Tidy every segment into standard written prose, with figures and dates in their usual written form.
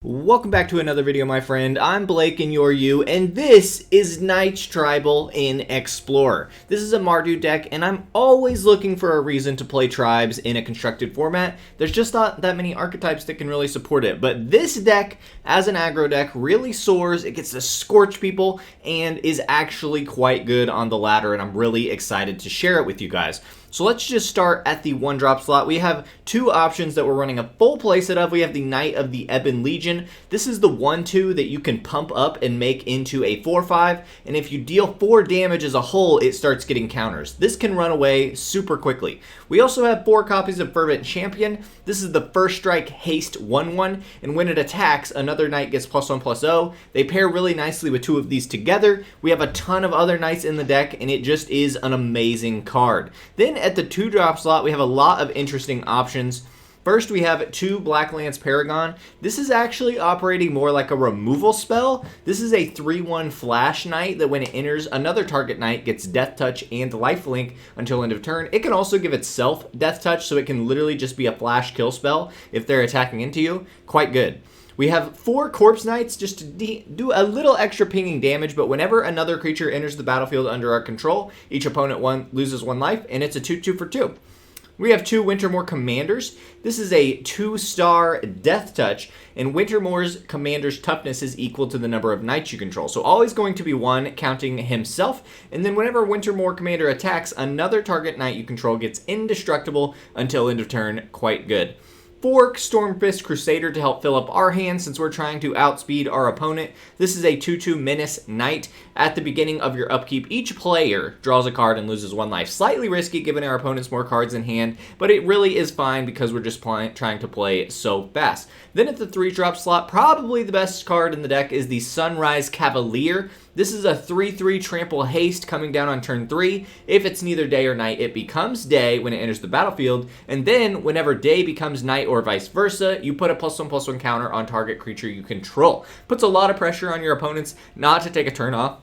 Welcome back to another video, my friend. I'm Blake and you're you, and this is Knights Tribal in Explorer. This is a Mardu deck, and I'm always looking for a reason to play tribes in a constructed format. There's just not that many archetypes that can really support it, but this deck, as an aggro deck, really soars. It gets to scorch people and is actually quite good on the ladder, and I'm really excited to share it with you guys. So let's just start at the 1-drop slot. We have two options that we're running a full playset of. We have the Knight of the Ebon Legion. This is the 1/2 that you can pump up and make into a 4/5, and if you deal 4 damage as a whole, it starts getting counters. This can run away super quickly. We also have 4 copies of Fervent Champion. This is the first strike haste 1/1, and when it attacks, another knight gets +1/+0. They pair really nicely with 2 of these together. We have a ton of other knights in the deck, and it just is an amazing card. Then at the 2-drop slot, we have a lot of interesting options. First, we have 2 Blacklance Paragon. This is actually operating more like a removal spell. This is a 3/1 flash knight that when it enters, another target knight gets Death Touch and Lifelink until end of turn. It can also give itself Death Touch, so it can literally just be a flash kill spell if they're attacking into you. Quite good. We have 4 Corpse Knights just to do a little extra pinging damage, but whenever another creature enters the battlefield under our control, each opponent loses 1 life, and it's a 2/2 for 2. We have 2 Wintermoor Commanders. This is a 2-star Death Touch, and Wintermoor's Commander's toughness is equal to the number of knights you control. So always going to be 1, counting himself, and then whenever Wintermoor Commander attacks, another target knight you control gets indestructible until end of turn. Quite good. 4 Stormfist Crusader to help fill up our hand since we're trying to outspeed our opponent. This is a 2/2 Menace Knight. At the beginning of your upkeep, each player draws a card and loses 1 life. Slightly risky given our opponents more cards in hand, but it really is fine because we're just trying to play so fast. Then at the 3-drop slot, probably the best card in the deck is the Sunrise Cavalier. This is a 3/3 trample haste coming down on turn 3. If it's neither day or night, it becomes day when it enters the battlefield, and then whenever day becomes night or vice versa, you put a +1/+1 counter on target creature you control. Puts a lot of pressure on your opponents not to take a turn off.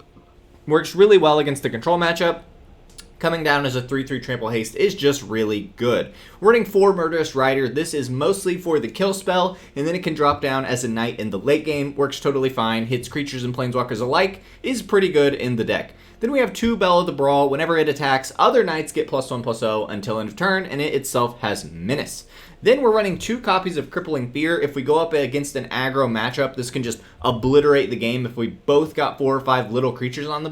Works really well against the control matchup. Coming down as a 3/3 trample haste is just really good. We're running 4 Murderous Rider. This is mostly for the kill spell, and then it can drop down as a knight in the late game. Works totally fine, hits creatures and planeswalkers alike, is pretty good in the deck. Then we have 2 Belle of the Brawl. Whenever it attacks, other knights get +1/+0 until end of turn, and it itself has Menace. Then we're running 2 copies of Crippling Fear. If we go up against an aggro matchup, this can just obliterate the game if we both got 4 or 5 little creatures on the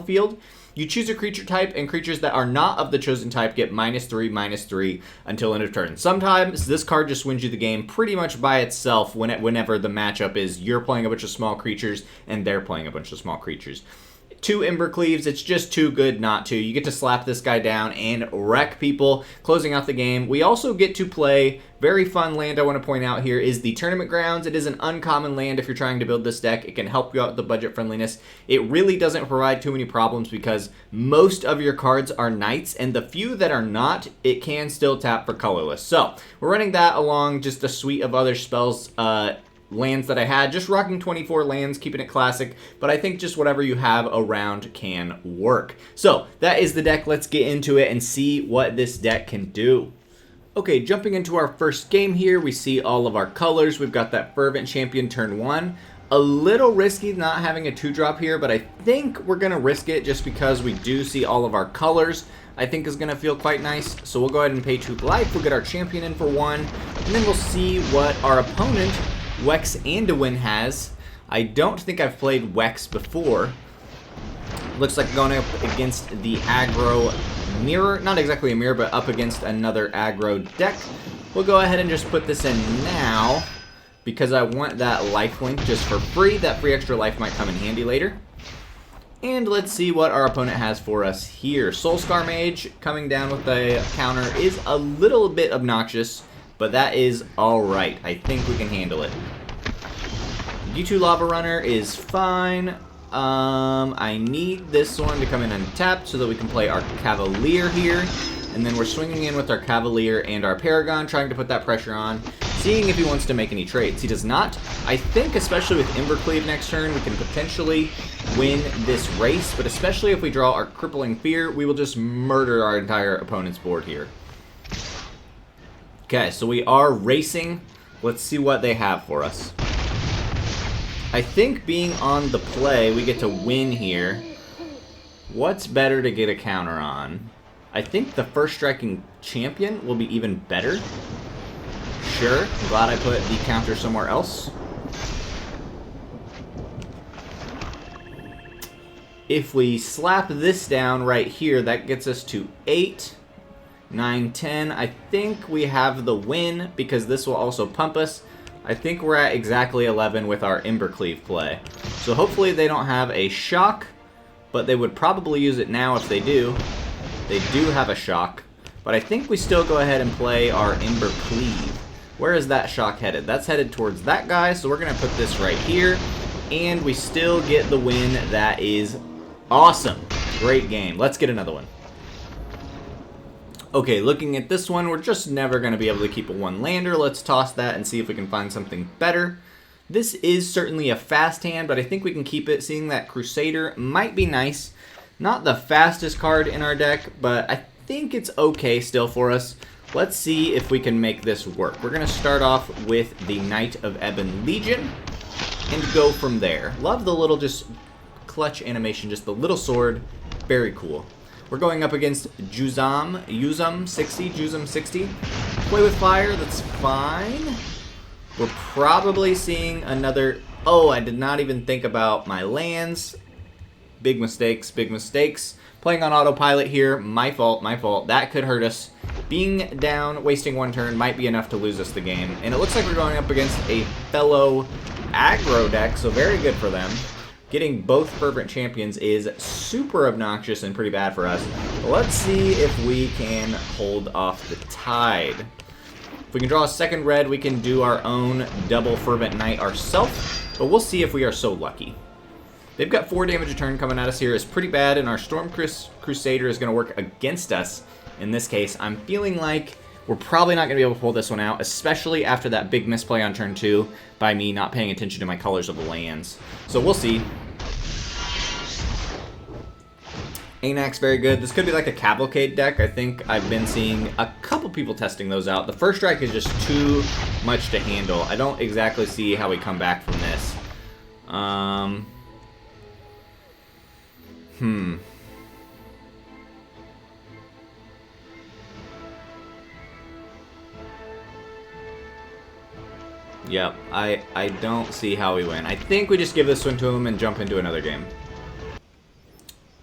field. You choose a creature type, and creatures that are not of the chosen type get -3/-3 until end of turn. Sometimes this card just wins you the game pretty much by itself whenever the matchup is you're playing a bunch of small creatures and they're playing a bunch of small creatures. 2 Embercleaves, it's just too good not to. You get to slap this guy down and wreck people, closing out the game. We also get to play, very fun land I want to point out here, is the Tournament Grounds. It is an uncommon land if you're trying to build this deck. It can help you out with the budget friendliness. It really doesn't provide too many problems because most of your cards are knights, and the few that are not, it can still tap for colorless. So we're running that along just a suite of other spells, lands that I had, just rocking 24 lands, keeping it classic, but I think just whatever you have around can work. So that is the deck. Let's get into it and see what this deck can do. Okay, jumping into our first game here, we see all of our colors. We've got that Fervent Champion turn 1. A little risky not having a 2-drop here, but I think we're going to risk it just because we do see all of our colors. I think is going to feel quite nice. So we'll go ahead and pay 2 life. We'll get our champion in for 1, and then we'll see what our opponent, Wex Anduin, has. I don't think I've played Wex before. Looks like going up against the aggro mirror. Not exactly a mirror, but up against another aggro deck. We'll go ahead and just put this in now because I want that lifelink just for free. That free extra life might come in handy later. And let's see what our opponent has for us here. Soulscar Mage coming down with a counter is a little bit obnoxious, but that is alright. I think we can handle it. D2 Lava Runner is fine. I need this one to come in untapped so that we can play our Cavalier here. And then we're swinging in with our Cavalier and our Paragon, trying to put that pressure on, seeing if he wants to make any trades. He does not. I think, especially with Embercleave next turn, we can potentially win this race, but especially if we draw our Crippling Fear, we will just murder our entire opponent's board here. Okay, so we are racing. Let's see what they have for us. I think being on the play, we get to win here. What's better to get a counter on? I think the first striking champion will be even better. Sure, I'm glad I put the counter somewhere else. If we slap this down right here, that gets us to 8, 9, 10. I think we have the win because this will also pump us. I think we're at exactly 11 with our Embercleave play. So hopefully they don't have a shock, but they would probably use it now if they do. They do have a shock, but I think we still go ahead and play our Embercleave. Where is that shock headed? That's headed towards that guy, so we're going to put this right here, and we still get the win. That is awesome. Great game. Let's get another one. Okay, looking at this one, we're just never going to be able to keep a one-lander. Let's toss that and see if we can find something better. This is certainly a fast hand, but I think we can keep it. Seeing that Crusader might be nice. Not the fastest card in our deck, but I think it's okay still for us. Let's see if we can make this work. We're going to start off with the Knight of Ebon Legion and go from there. Love the little just clutch animation, just the little sword. Very cool. We're going up against Juzam 60. Play with fire, that's fine. We're probably seeing another... Oh, I did not even think about my lands. Big mistakes, big mistakes. Playing on autopilot here, my fault, my fault. That could hurt us. Being down, wasting one turn might be enough to lose us the game. And it looks like we're going up against a fellow aggro deck, so very good for them. Getting both Fervent Champions is super obnoxious and pretty bad for us. But let's see if we can hold off the tide. If we can draw a second red, we can do our own double Fervent Knight ourselves. But we'll see if we are so lucky. They've got 4 damage a turn coming at us here. It's pretty bad, and our Stormfist Crusader is going to work against us. In this case, I'm feeling like we're probably not going to be able to pull this one out, especially after that big misplay on turn 2 by me not paying attention to my colors of the lands. So we'll see. Anax, very good. This could be like a Cavalcade deck. I think I've been seeing a couple people testing those out. The first strike is just too much to handle. I don't exactly see how we come back from this. Yep, I don't see how we win. I think we just give this one to him and jump into another game.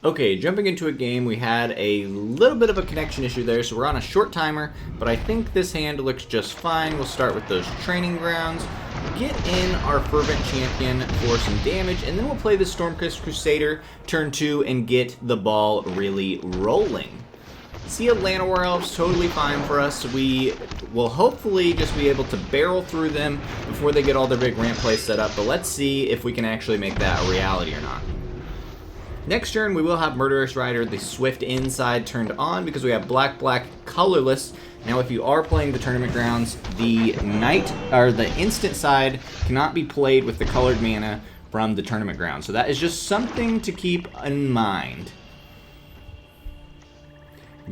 Okay, jumping into a game, we had a little bit of a connection issue there, so we're on a short timer, but I think this hand looks just fine. We'll start with those training grounds, get in our Fervent Champion for some damage, and then we'll play the Stormfist Crusader turn 2 and get the ball really rolling. Sea of Llanowar Elves, totally fine for us. We will hopefully just be able to barrel through them before they get all their big ramp plays set up, but let's see if we can actually make that a reality or not. Next turn, we will have Murderous Rider, the Swift Inside, turned on because we have black, colorless. Now, if you are playing the tournament grounds, the night or the instant side cannot be played with the colored mana from the tournament grounds. So that is just something to keep in mind.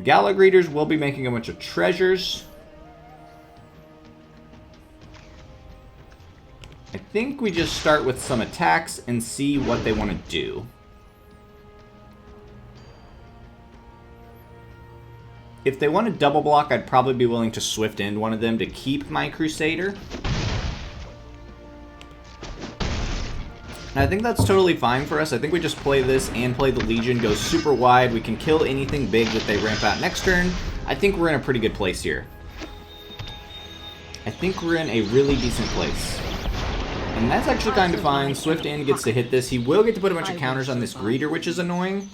Gallag Readers will be making a bunch of treasures. I think we just start with some attacks and see what they want to do. If they want to double block, I'd probably be willing to Swift End one of them to keep my Crusader. And I think that's totally fine for us. I think we just play this and play the Legion, go super wide. We can kill anything big that they ramp out next turn. I think we're in a pretty good place here. I think we're in a really decent place. And that's actually kind of fine. Swift End gets to hit this. He will get to put a bunch of counters on this Greeter, which is annoying.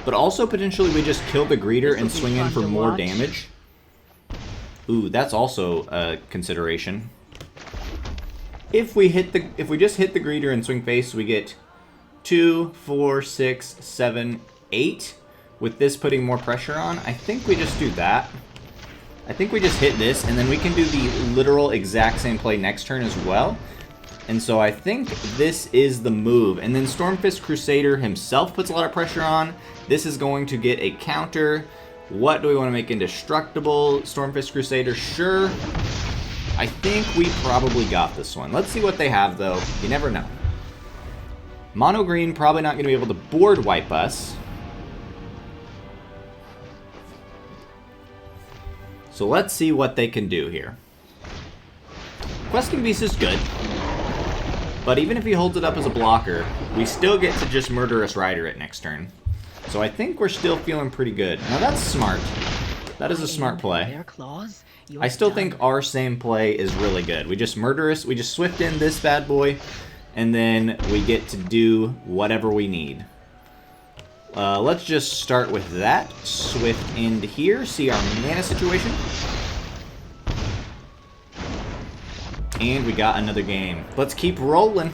But also, potentially, we just kill the Greeter and swing in for more damage. Ooh, that's also a consideration. If we just hit the Greeter and swing face, we get 2, 4, 6, 7, 8. With this putting more pressure on, I think we just do that. I think we just hit this, and then we can do the literal exact same play next turn as well. And so I think this is the move. And then Stormfist Crusader himself puts a lot of pressure on. This is going to get a counter. What do we want to make indestructible? Stormfist Crusader, sure. I think we probably got this one. Let's see what they have, though. You never know. Mono green probably not going to be able to board wipe us. So let's see what they can do here. Questing Beast is good. But even if he holds it up as a blocker, we still get to just Murderous Rider it next turn. So I think we're still feeling pretty good. Now that's smart. That is a smart play. I still think our same play is really good. We just we just swift in this bad boy, and then we get to do whatever we need. Let's just start with that. Swift into here, see our mana situation. And we got another game. Let's keep rolling.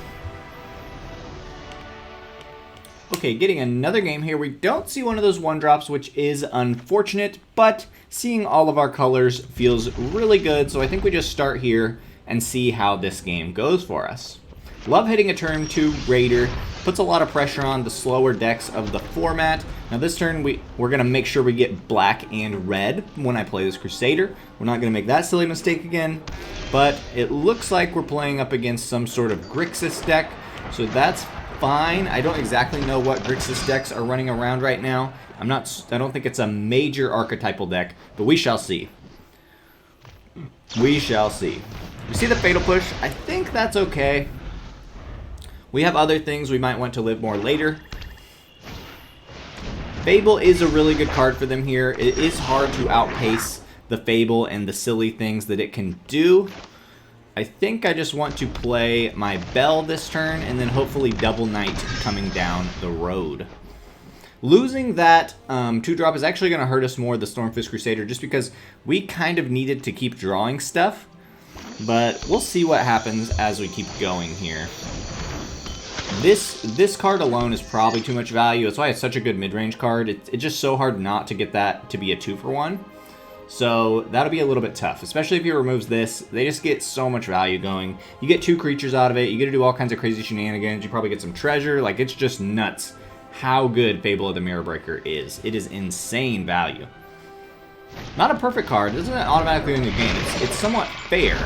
Okay, getting another game here. We don't see one of those 1-drops, which is unfortunate, but seeing all of our colors feels really good, so I think we just start here and see how this game goes for us. Love hitting a turn 2 Raider. Puts a lot of pressure on the slower decks of the format. Now this turn we're going to make sure we get black and red when I play this Crusader. We're not going to make that silly mistake again. But it looks like we're playing up against some sort of Grixis deck. So that's fine. I don't exactly know what Grixis decks are running around right now. I don't think it's a major archetypal deck, but we shall see. We shall see. You see the Fatal Push? I think that's okay. We have other things we might want to live more later. Fable is a really good card for them here. It is hard to outpace the Fable and the silly things that it can do. I think I just want to play my Belle this turn and then hopefully double Knight coming down the road. Losing that 2-drop is actually going to hurt us more, the Stormfist Crusader, just because we kind of needed to keep drawing stuff. But we'll see what happens as we keep going here. This card alone is probably too much value. That's why it's such a good mid-range card. It's just so hard not to get that to be a 2-for-1. So that'll be a little bit tough, especially if he removes this. They just get so much value going. You get 2 creatures out of it. You get to do all kinds of crazy shenanigans. You probably get some treasure. Like, it's just nuts how good Fable of the Mirror Breaker is. It is insane value. Not a perfect card. It doesn't automatically win the game. It's somewhat fair,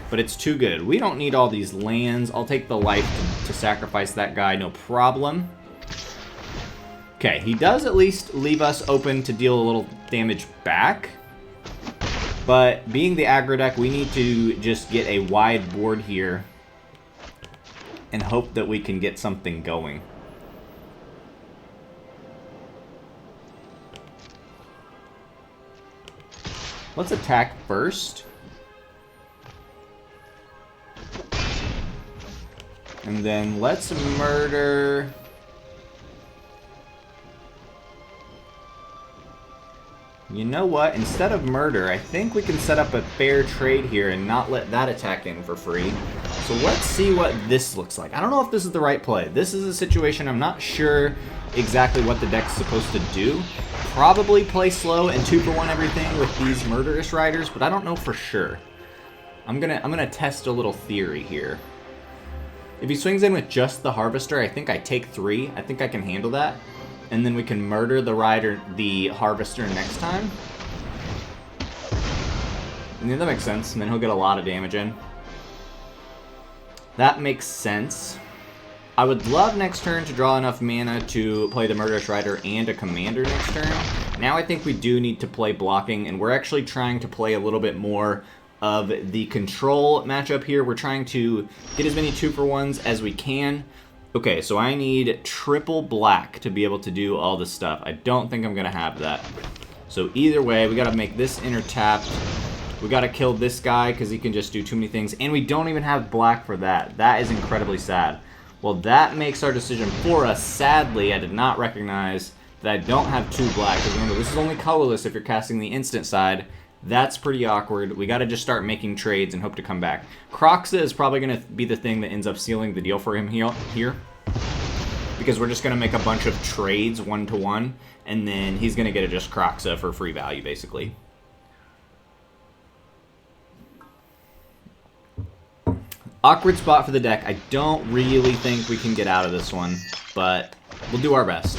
but it's too good. We don't need all these lands. I'll take the life to sacrifice that guy, no problem. Okay, he does at least leave us open to deal a little damage back. But being the aggro deck, we need to just get a wide board here and hope that we can get something going. Let's attack first. And then let's murder... You know what? Instead of murder, I think we can set up a fair trade here and not let that attack in for free. So let's see what this looks like. I don't know if this is the right play. This is a situation I'm not sure exactly what the deck's supposed to do. Probably play slow and 2-for-1 everything with these Murderous Riders, but I don't know for sure. I'm gonna test a little theory here. If he swings in with just the Harvester, I think I take 3. I think I can handle that. And then we can murder the Harvester next time. And then that makes sense. And then he'll get a lot of damage in. That makes sense. I would love next turn to draw enough mana to play the Murderous Rider and a Commander next turn. Now I think we do need to play blocking, and we're actually trying to play a little bit more of the control matchup here. We're trying to get as many 2-for-1s as we can. Okay, so I need triple black to be able to do all this stuff. I don't think I'm going to have that. So either way, we got to make this enter tapped. We got to kill this guy because he can just do too many things. And we don't even have black for that. That is incredibly sad. Well, that makes our decision for us. Sadly, I did not recognize that I don't have 2 black. Because remember, this is only colorless if you're casting the instant side. That's pretty awkward. We got to just start making trades and hope to come back. Croxa is probably going to be the thing that ends up sealing the deal for him here. Because we're just going to make a bunch of trades 1-to-1. And then he's going to get a just Croxa for free value, basically. Awkward spot for the deck. I don't really think we can get out of this one. But we'll do our best.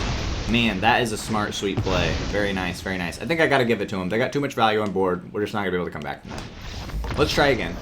Man, that is a smart, sweet play. Very nice, very nice. I think I got to give it to him. They got too much value on board. We're just not going to be able to come back from that. Let's try again.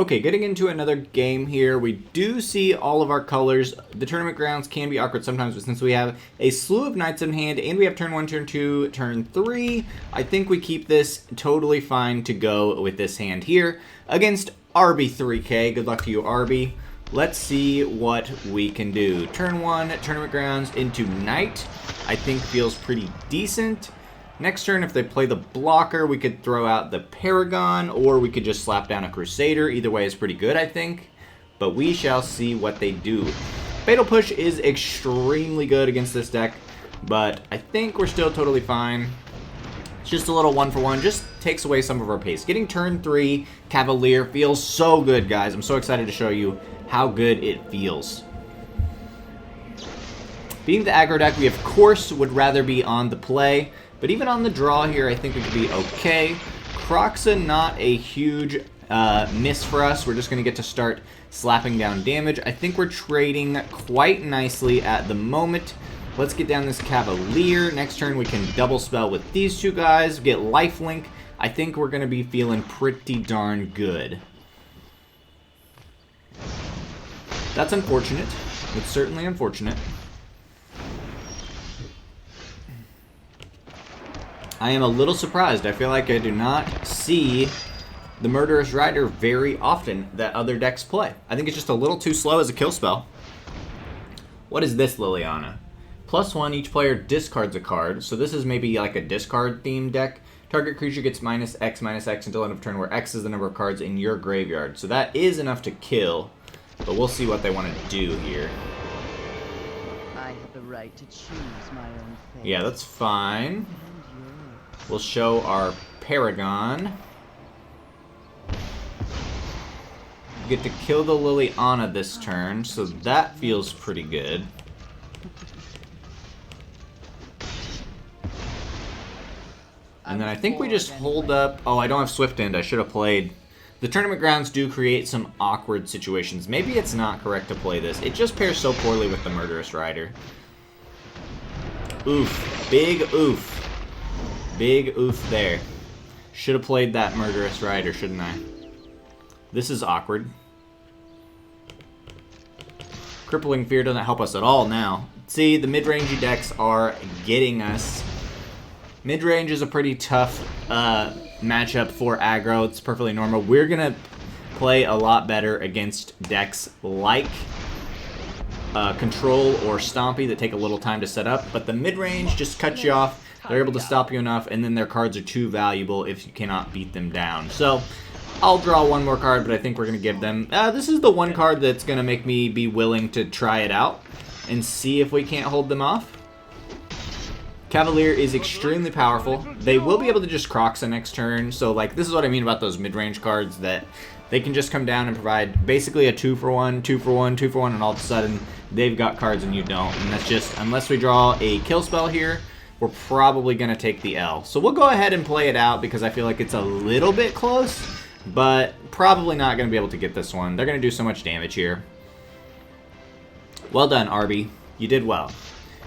Okay, getting into another game here. We do see all of our colors. The tournament grounds can be awkward sometimes, but since we have a slew of knights in hand and we have turn 1, turn 2, turn 3, I think we keep this totally fine to go with this hand here against RB3K. Good luck to you, RB. Let's see what we can do. Turn 1, tournament grounds into knight. I think feels pretty decent. Next turn, if they play the blocker, we could throw out the Paragon, or we could just slap down a Crusader. Either way is pretty good, I think. But we shall see what they do. Fatal Push is extremely good against this deck, but I think we're still totally fine. It's just a little 1-for-1, just takes away some of our pace. Getting turn 3 Cavalier feels so good, guys. I'm so excited to show you how good it feels. Being the aggro deck, we of course would rather be on the play. But even on the draw here, I think we could be okay. Kroxa, not a huge miss for us. We're just going to get to start slapping down damage. I think we're trading quite nicely at the moment. Let's get down this Cavalier. Next turn, we can double spell with these two guys, get lifelink. I think we're going to be feeling pretty darn good. That's unfortunate. It's certainly unfortunate. I am a little surprised. I feel like I do not see the Murderous Rider very often that other decks play. I think it's just a little too slow as a kill spell. What is this, Liliana? +1, each player discards a card. So this is maybe like a discard themed deck. Target creature gets -X until end of turn, where X is the number of cards in your graveyard. So that is enough to kill, but we'll see what they want to do here. I have the right to choose my own fate. Yeah, that's fine. We'll show our Paragon. Get to kill the Liliana this turn, so that feels pretty good. And then I think we just hold up. Oh, I don't have Swift End. I should have played. The tournament grounds do create some awkward situations. Maybe it's not correct to play this. It just pairs so poorly with the Murderous Rider. Oof. Big oof. Big oof there. Should have played that Murderous Rider, shouldn't I? This is awkward. Crippling Fear doesn't help us at all now. See, the mid-rangey decks are getting us. Mid-range is a pretty tough matchup for aggro. It's perfectly normal. We're going to play a lot better against decks like Control or Stompy that take a little time to set up. But the mid-range just cuts you off. They're able to stop you enough, and then their cards are too valuable if you cannot beat them down. So, I'll draw one more card, but I think we're going to give them... this is the one card that's going to make me be willing to try it out and see if we can't hold them off. Cavalier is extremely powerful. They will be able to just Kroxa next turn, so like this is what I mean about those mid-range cards, that they can just come down and provide basically a 2-for-1, 2-for-1, 2-for-1, and all of a sudden they've got cards and you don't. And that's just, unless we draw a kill spell here, we're probably going to take the L. So we'll go ahead and play it out because I feel like it's a little bit close, but probably not going to be able to get this one. They're going to do so much damage here. Well done, RB. You did well.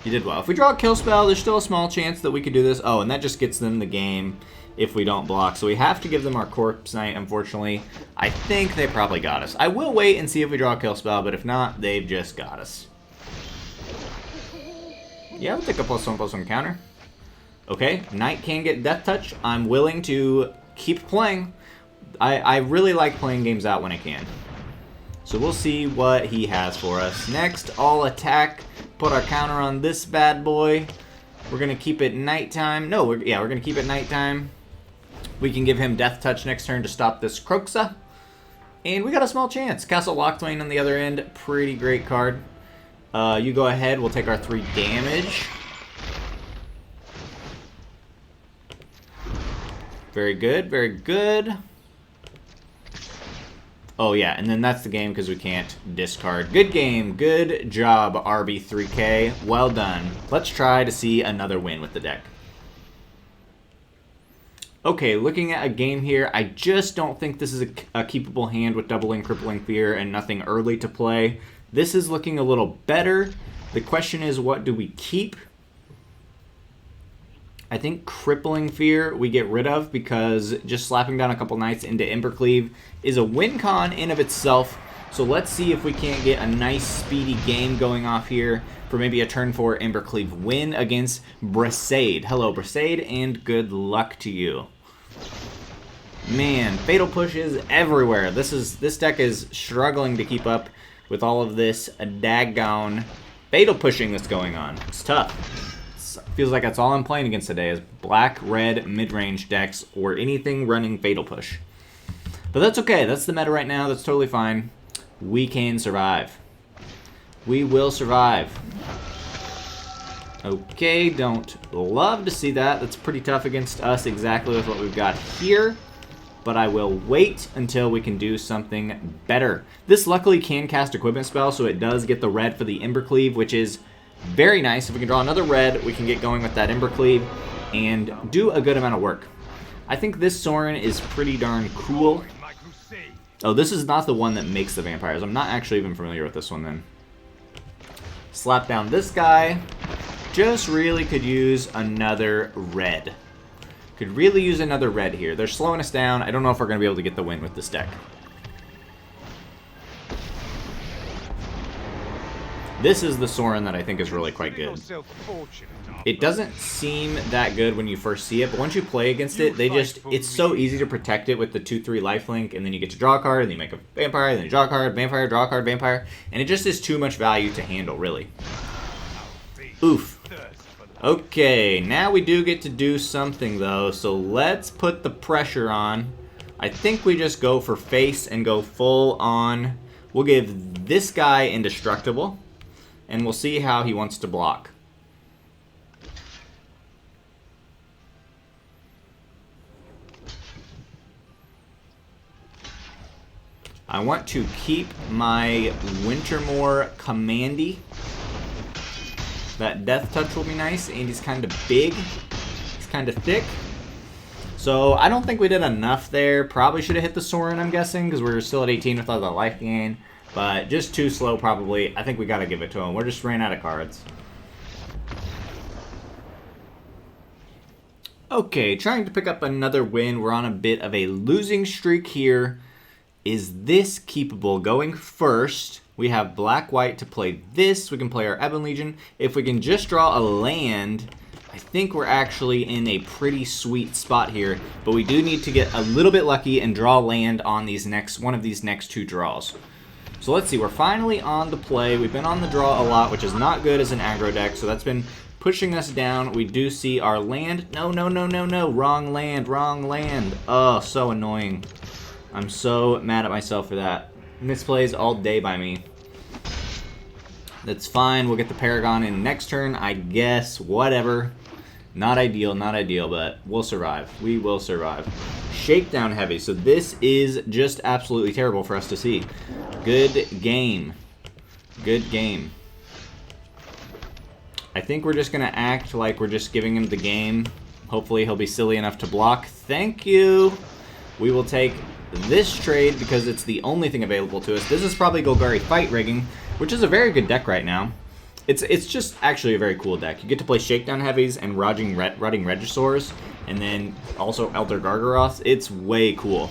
You did well. If we draw a kill spell, there's still a small chance that we could do this. Oh, and that just gets them the game if we don't block. So we have to give them our Corpse Knight, unfortunately. I think they probably got us. I will wait and see if we draw a kill spell, but if not, they've just got us. Yeah, we'll take a +1/+1 counter. Okay, Knight can get Death Touch. I'm willing to keep playing. I really like playing games out when I can. So we'll see what he has for us. Next, I'll attack. Put our counter on this bad boy. We're going to keep it nighttime. No, we're going to keep it nighttime. We can give him Death Touch next turn to stop this Kroxa. And we got a small chance. Castle Lochthwain on the other end. Pretty great card. You go ahead. We'll take our 3 damage. Very good. Very good. Oh, yeah, and then that's the game because we can't discard. Good game. Good job, RB3K. Well done. Let's try to see another win with the deck. Okay, looking at a game here, I just don't think this is a keepable hand with doubling Crippling Fear and nothing early to play. This is looking a little better. The question is, what do we keep? I think Crippling Fear we get rid of because just slapping down a couple knights into Embercleave is a win con in of itself. So let's see if we can't get a nice speedy game going off here for maybe a turn 4 Embercleave win against Brisade. Hello Brisade, and good luck to you. Man, Fatal Push is everywhere. This deck is struggling to keep up with all of this daggone Fatal Pushing that's going on. It's tough. Feels like that's all I'm playing against today is black, red, mid-range decks or anything running Fatal Push. But that's okay. That's the meta right now. That's totally fine. We can survive. We will survive. Okay, don't love to see that. That's pretty tough against us exactly with what we've got here. But I will wait until we can do something better. This luckily can cast Equipment Spell, so it does get the red for the Embercleave, which is very nice. If we can draw another red, we can get going with that Embercleave and do a good amount of work. I think this Sorin is pretty darn cool. Oh, this is not the one that makes the vampires. I'm not actually even familiar with this one then. Slap down this guy. Just really could use another red. Could really use another red here. They're slowing us down. I don't know if we're going to be able to get the win with this deck. This is the Sorin that I think is really quite good. It doesn't seem that good when you first see it, but once you play against it, it's so easy to protect it with the 2-3 lifelink, and then you get to draw a card, and then you make a vampire, and then you draw a card, vampire, draw a card, vampire, and it just is too much value to handle, really. Oof. Okay, now we do get to do something, though, so let's put the pressure on. I think we just go for face and go full on. We'll give this guy indestructible. And we'll see how he wants to block. I want to keep my Wintermoor Commander. That Death Touch will be nice, and he's kind of big. He's kind of thick. So I don't think we did enough there. Probably should have hit the Sorin, I'm guessing, because we're still at 18 without the life gain. But just too slow, probably. I think we got to give it to him. We're just ran out of cards. Okay, trying to pick up another win. We're on a bit of a losing streak here. Is this keepable? Going first, we have black-white to play this. We can play our Ebon Legion. If we can just draw a land, I think we're actually in a pretty sweet spot here. But we do need to get a little bit lucky and draw land on one of these next 2 draws. So let's see, we're finally on the play. We've been on the draw a lot, which is not good as an aggro deck, so that's been pushing us down. We do see our land. No, no, no, no, no. Wrong land, wrong land. Oh, so annoying. I'm so mad at myself for that. Misplays all day by me. That's fine. We'll get the Paragon in next turn, I guess. Whatever. Not ideal, but we'll survive. We will survive. Shakedown heavy, so this is just absolutely terrible for us to see. Good game. Good game. I think we're just going to act like we're just giving him the game. Hopefully he'll be silly enough to block. Thank you. We will take this trade because it's the only thing available to us. This is probably Golgari Fight Rigging, which is a very good deck right now. It's just actually a very cool deck. You get to play Shakedown Heavies and Rotting Regisaurs, and then also Elder Gargaroths. It's way cool.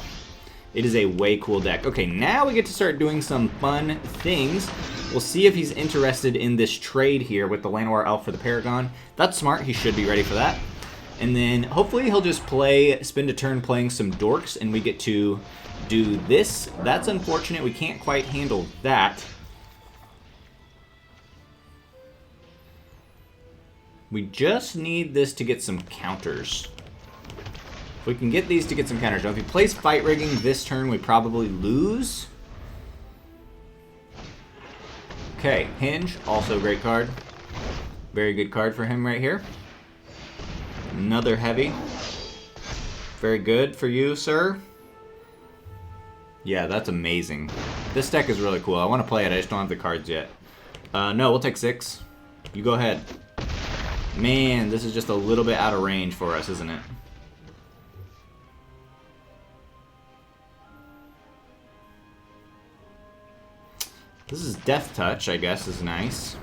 It is a way cool deck. Okay, now we get to start doing some fun things. We'll see if he's interested in this trade here with the Llanowar Elf for the Paragon. That's smart. He should be ready for that. And then hopefully he'll just spend a turn playing some Dorks, and we get to do this. That's unfortunate. We can't quite handle that. We just need this to get some counters. If we can get these to get some counters. Now, if he plays Fight Rigging this turn, we probably lose. Okay, Hinge, also a great card. Very good card for him right here. Another heavy. Very good for you, sir. Yeah, that's amazing. This deck is really cool. I want to play it. I just don't have the cards yet. No, we'll take 6. You go ahead. Man, this is just a little bit out of range for us, isn't it? This is Death Touch, I guess, is nice.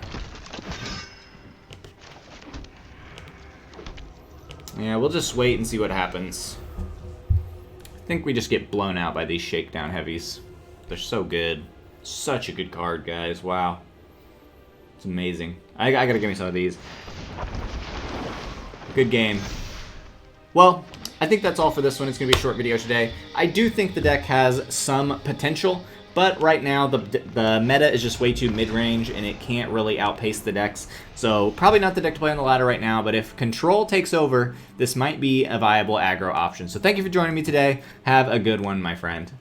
Yeah, we'll just wait and see what happens. I think we just get blown out by these Shakedown Heavies. They're so good. Such a good card, guys. Wow. It's amazing. I gotta give me some of these. Good game. Well, I think that's all for this one. It's going to be a short video today. I do think the deck has some potential, but right now the meta is just way too mid-range and it can't really outpace the decks. So probably not the deck to play on the ladder right now, but if control takes over, this might be a viable aggro option. So thank you for joining me today. Have a good one, my friend.